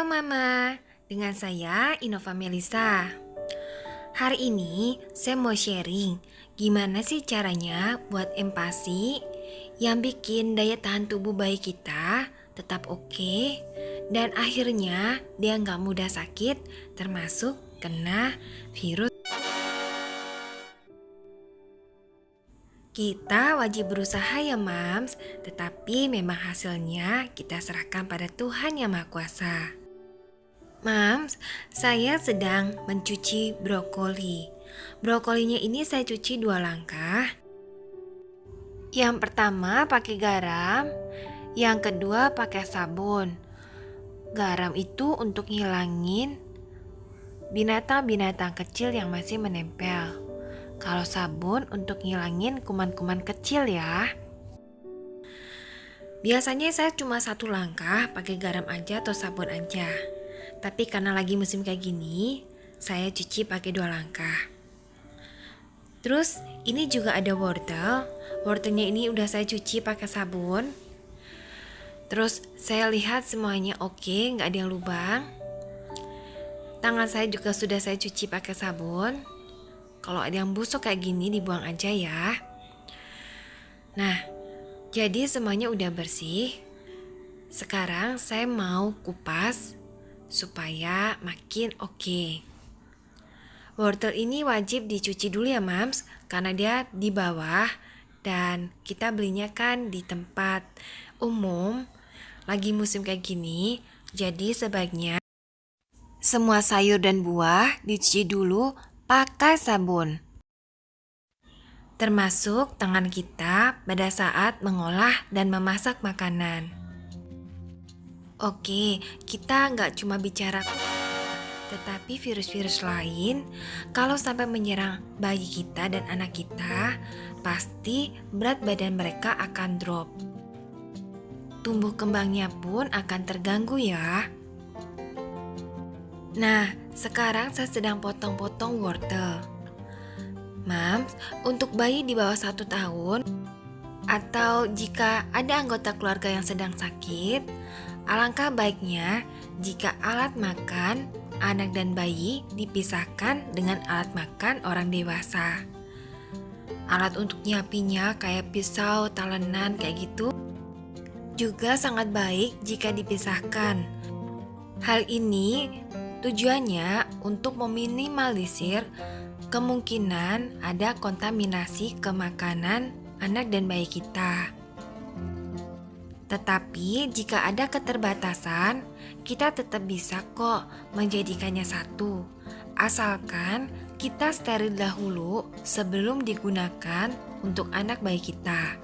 Halo Mama, dengan saya Innova Melisa. Hari ini saya mau sharing gimana sih caranya buat empati yang bikin daya tahan tubuh bayi kita tetap oke dan akhirnya dia nggak mudah sakit termasuk kena virus. Kita wajib berusaha ya Mams, tetapi memang hasilnya kita serahkan pada Tuhan Yang Maha Kuasa. Mams, saya sedang mencuci brokoli. Brokolinya ini saya cuci 2 langkah. Yang pertama pakai garam, yang kedua pakai sabun. Garam itu untuk ngilangin binatang-binatang kecil yang masih menempel. Kalau sabun untuk ngilangin kuman-kuman kecil ya. Biasanya saya cuma 1 langkah pakai garam aja atau sabun aja. Tapi karena lagi musim kayak gini, saya cuci pakai 2 langkah. Terus ini juga ada wortel. Wortelnya ini udah saya cuci pakai sabun. Terus saya lihat semuanya oke, nggak ada yang lubang. Tangan saya juga sudah saya cuci pakai sabun. Kalau ada yang busuk kayak gini dibuang aja ya. Nah, jadi semuanya udah bersih. Sekarang saya mau kupas supaya makin oke. Wortel ini wajib dicuci dulu ya Mams, karena dia di bawah dan kita belinya kan di tempat umum. Lagi musim kayak gini, jadi sebaiknya semua sayur dan buah dicuci dulu pakai sabun. Termasuk tangan kita pada saat mengolah dan memasak makanan. Oke, kita nggak cuma bicara, tetapi virus-virus lain kalau sampai menyerang bayi kita dan anak kita, pasti berat badan mereka akan drop. Tumbuh kembangnya pun akan terganggu ya. Nah, sekarang saya sedang potong-potong wortel. Mams, untuk bayi di bawah 1 tahun atau jika ada anggota keluarga yang sedang sakit, alangkah baiknya jika alat makan anak dan bayi dipisahkan dengan alat makan orang dewasa. Alat untuk nyapinya kayak pisau, talenan kayak gitu juga sangat baik jika dipisahkan. Hal ini tujuannya untuk meminimalisir kemungkinan ada kontaminasi ke makanan anak dan bayi kita. Tetapi jika ada keterbatasan, kita tetap bisa kok menjadikannya satu. Asalkan kita steril dahulu sebelum digunakan untuk anak bayi kita.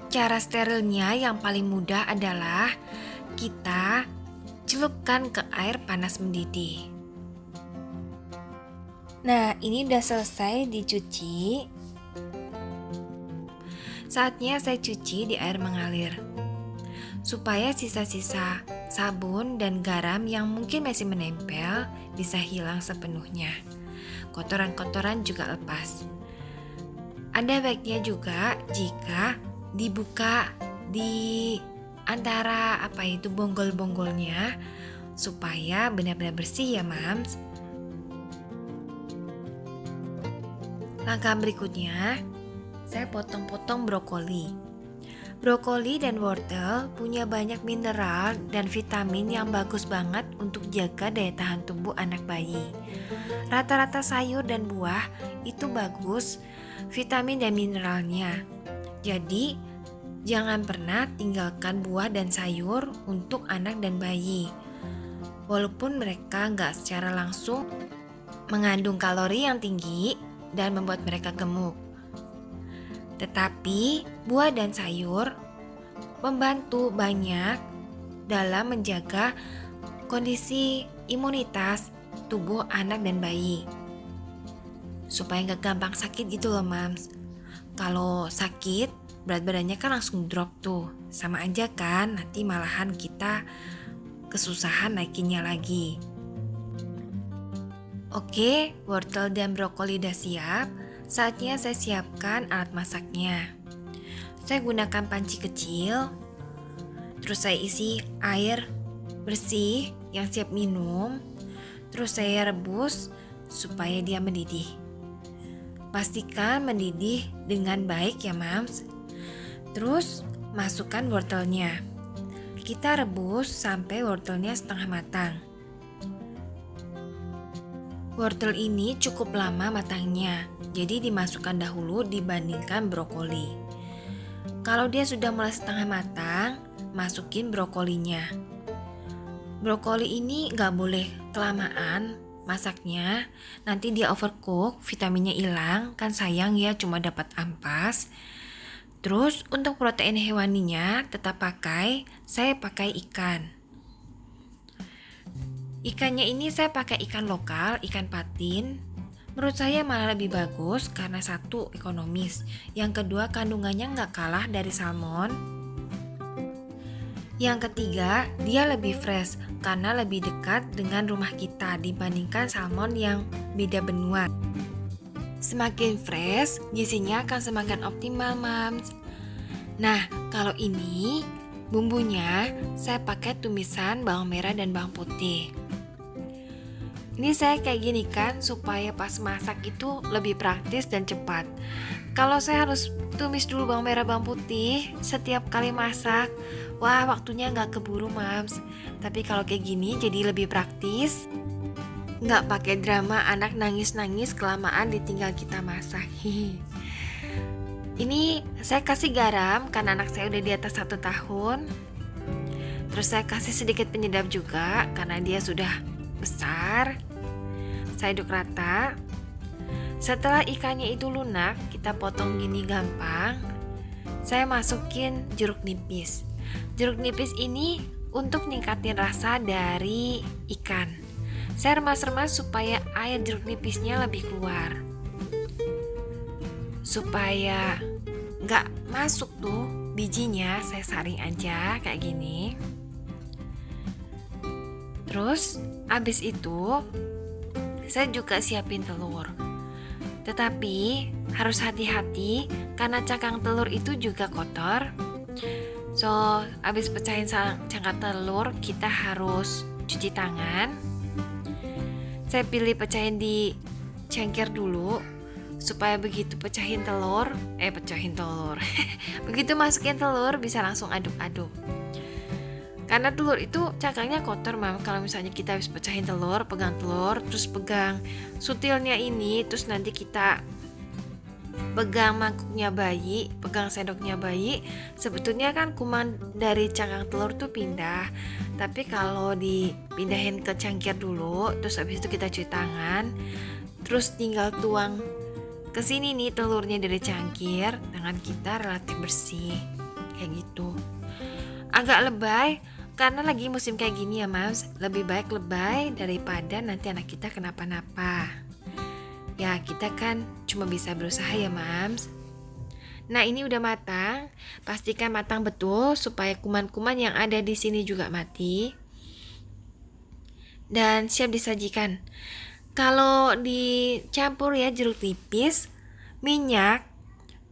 Cara sterilnya yang paling mudah adalah kita celupkan ke air panas mendidih. Nah, ini udah selesai dicuci. Saatnya saya cuci di air mengalir. Supaya sisa-sisa sabun dan garam yang mungkin masih menempel bisa hilang sepenuhnya. Kotoran-kotoran juga lepas. Ada baiknya juga jika dibuka di antara bonggol-bonggolnya supaya benar-benar bersih ya Mams. Langkah berikutnya, saya potong-potong brokoli. Brokoli dan wortel punya banyak mineral dan vitamin yang bagus banget untuk jaga daya tahan tubuh anak bayi. Rata-rata sayur dan buah itu bagus vitamin dan mineralnya. Jadi, jangan pernah tinggalkan buah dan sayur untuk anak dan bayi. Walaupun mereka nggak secara langsung mengandung kalori yang tinggi dan membuat mereka gemuk. Tetapi buah dan sayur membantu banyak dalam menjaga kondisi imunitas tubuh anak dan bayi. Supaya nggak gampang sakit gitu loh Mams. Kalau sakit, berat badannya kan langsung drop tuh. Sama aja kan, nanti malahan kita kesusahan naikinnya lagi. Oke, wortel dan brokoli udah siap. Saatnya saya siapkan alat masaknya. Saya gunakan panci kecil. Terus saya isi air bersih yang siap minum. Terus saya rebus supaya dia mendidih. Pastikan mendidih dengan baik ya Mams. Terus masukkan wortelnya. Kita rebus sampai wortelnya setengah matang. Wortel ini cukup lama matangnya, jadi dimasukkan dahulu dibandingkan brokoli. Kalau dia sudah mulai setengah matang, masukin brokolinya. Brokoli ini gak boleh kelamaan masaknya, nanti dia overcook, vitaminnya hilang, kan sayang ya cuma dapat ampas. Terus untuk protein hewaninya tetap saya pakai ikan. Ikannya ini saya pakai ikan lokal, ikan patin. Menurut saya malah lebih bagus karena satu ekonomis, yang kedua kandungannya nggak kalah dari salmon. Yang ketiga dia lebih fresh karena lebih dekat dengan rumah kita dibandingkan salmon yang beda benua. Semakin fresh, gizinya akan semakin optimal Mams. Nah, kalau ini bumbunya saya pakai tumisan bawang merah dan bawang putih. Ini saya kayak gini kan supaya pas masak itu lebih praktis dan cepat. Kalau saya harus tumis dulu bawang merah bawang putih setiap kali masak, wah waktunya nggak keburu Mams. Tapi kalau kayak gini jadi lebih praktis. Nggak pakai drama anak nangis-nangis kelamaan ditinggal kita masak. Ini saya kasih garam karena anak saya udah di atas 1 tahun. Terus saya kasih sedikit penyedap juga karena dia sudah besar. Saya aduk rata. Setelah ikannya itu lunak, kita potong gini gampang. Saya masukin jeruk nipis. Jeruk nipis ini untuk ningkatin rasa dari ikan. Saya remas-remas supaya air jeruk nipisnya lebih keluar. Supaya nggak masuk tuh bijinya, saya saring aja kayak gini. Terus abis itu saya juga siapin telur. Tetapi harus hati-hati karena cangkang telur itu juga kotor. So abis pecahin cangkang telur kita harus cuci tangan. Saya pilih pecahin di cengkir dulu supaya begitu pecahin telur. Begitu masukin telur bisa langsung aduk-aduk. Karena telur itu cangkangnya kotor Mam. Kalau misalnya kita habis pecahin telur, pegang telur, terus pegang sutilnya ini, terus nanti kita pegang mangkuknya bayi, pegang sendoknya bayi, sebetulnya kan kuman dari cangkang telur tuh pindah. Tapi kalau dipindahin ke cangkir dulu, terus habis itu kita cuci tangan, terus tinggal tuang ke sini nih telurnya dari cangkir, tangan kita relatif bersih kayak gitu. Agak lebay karena lagi musim kayak gini ya Mams, lebih baik lebay daripada nanti anak kita kenapa-napa. Ya kita kan cuma bisa berusaha ya Mams. Nah ini udah matang, pastikan matang betul supaya kuman-kuman yang ada di sini juga mati. Dan siap disajikan. Kalau dicampur ya jeruk nipis, minyak,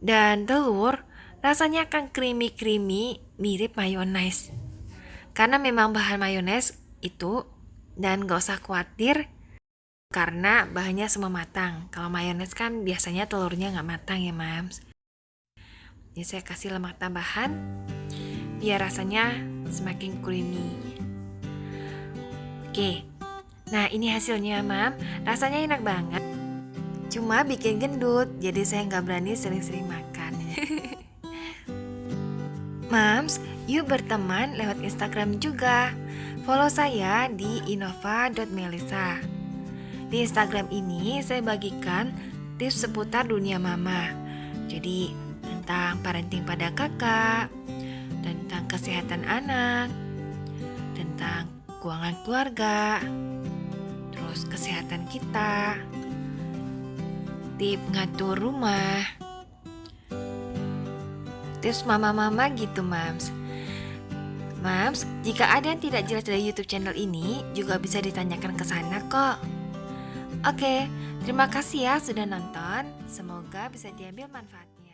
dan telur, rasanya akan creamy mirip mayones. Karena memang bahan mayones itu, dan gak usah khawatir karena bahannya semua matang. Kalau mayones kan biasanya telurnya gak matang ya Mams. Jadi saya kasih lemak tambahan biar rasanya semakin creamy. Oke, nah ini hasilnya Mam. Rasanya enak banget. Cuma bikin gendut, jadi saya gak berani sering-sering makan. Mams, yuk berteman lewat Instagram juga. Follow saya di innova.melisa. Di Instagram ini saya bagikan tips seputar dunia mama. Jadi tentang parenting pada kakak, tentang kesehatan anak, tentang keuangan keluarga, terus kesehatan kita, tips ngatur rumah, tips mama-mama gitu Mams. Mams, jika ada yang tidak jelas dari YouTube channel ini juga bisa ditanyakan ke sana kok. Oke, terima kasih ya sudah nonton. Semoga bisa diambil manfaatnya.